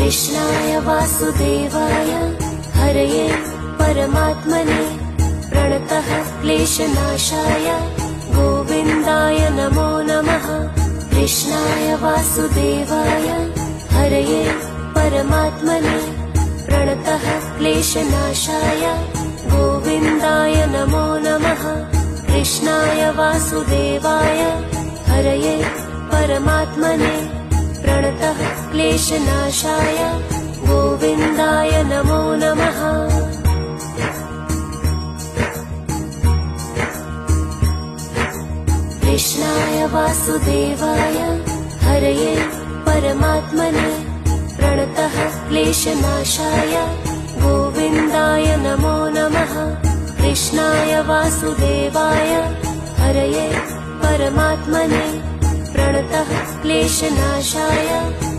कृष्णाय वासुदेवाय हरये परमात्मने प्रणतः क्लेशनाशाय गोविन्दाय नमो नमः। कृष्णाय वासुदेवाय हरये परमात्मने प्रणतः क्लेशनाशाय गोविन्दाय नमो नमः। कृष्णाय वासुदेवाय हरये परमात्मने प्रणतः क्लेशनाशाय गोविन्दाय नमो नमः। कृष्णाय वासुदेवाय हरये परमात्मने प्रणतः क्लेशनाशाय गोविन्दाय नमो नमः। कृष्णाय वासुदेवाय हरये परमात्मने प्रणतः क्लेशनाशाय